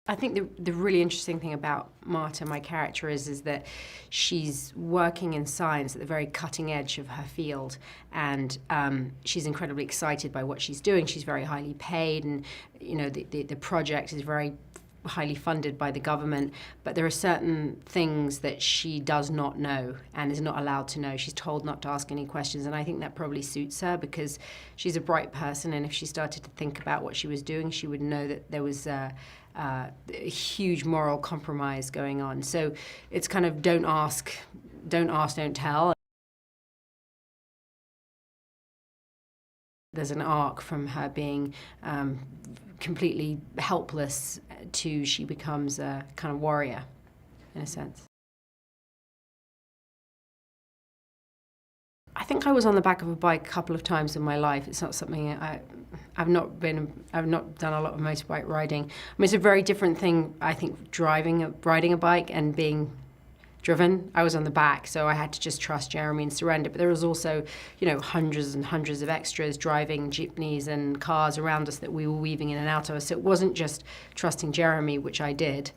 I think the really interesting thing about Marta, my character, is that she's working in science at the very cutting edge of her field, and she's incredibly excited by what she's doing. She's very highly paid, and the project is very highly funded by the government, but there are certain things that she does not know and is not allowed to know. She's told not to ask any questions, and I think that probably suits her because she's a bright person, and if she started to think about what she was doing, she would know that there was a huge moral compromise going on. So it's kind of don't ask, don't tell. There's an arc from her being completely helpless to she becomes a kind of warrior, in a sense. I think I was on the back of a bike a couple of times in my life. It's not something I've not done a lot of motorbike riding. I mean, it's a very different thing, I think, riding a bike and being driven. I was on the back, so I had to just trust Jeremy and surrender. But there was also, hundreds and hundreds of extras driving jeepneys and cars around us that we were weaving in and out of. So it wasn't just trusting Jeremy, which I did.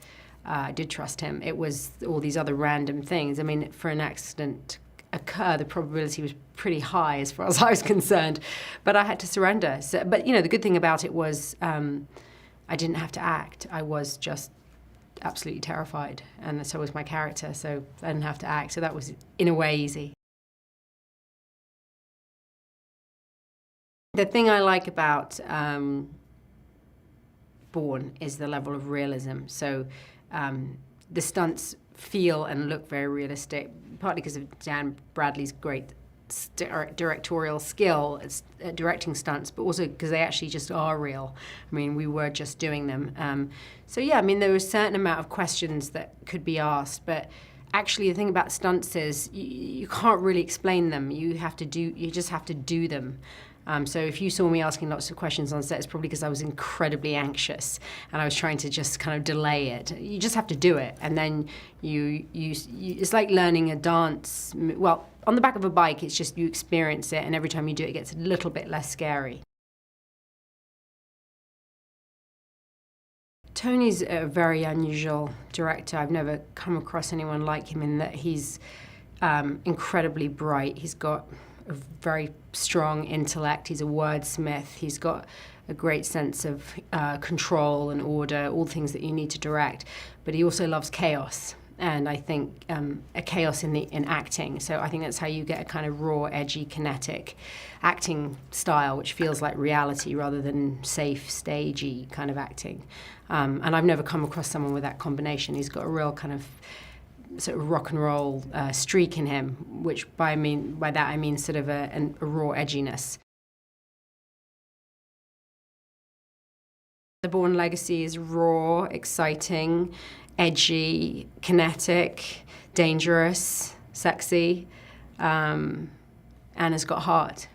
I did trust him. It was all these other random things. I mean, for an accident to occur, the probability was pretty high as far as I was concerned. But I had to surrender. So, but, the good thing about it was I didn't have to act. I was just absolutely terrified, and so was my character, so I didn't have to act, so that was in a way easy. The thing I like about Bourne is the level of realism. So the stunts feel and look very realistic, partly because of Dan Bradley's great directorial skill at directing stunts, but also because they actually just are real. I mean, we were just doing them. So yeah, I mean, there was a certain amount of questions that could be asked, but actually the thing about stunts is you can't really explain them. You just have to do them. So if you saw me asking lots of questions on set, it's probably because I was incredibly anxious and I was trying to just kind of delay it. You just have to do it, and then it's like learning a dance. Well, on the back of a bike, it's just you experience it, and every time you do it, it gets a little bit less scary. Tony's a very unusual director. I've never come across anyone like him in that he's incredibly bright. He's got a very strong intellect. He's a wordsmith. He's got a great sense of control and order, all things that you need to direct. But he also loves chaos, and I think a chaos in acting. So I think that's how you get a kind of raw, edgy, kinetic acting style, which feels like reality rather than safe, stagey kind of acting. And I've never come across someone with that combination. He's got a real kind of sort of rock and roll streak in him, which by that I mean sort of a raw edginess. The Bourne legacy is raw, exciting, edgy, kinetic, dangerous, sexy, and has got heart.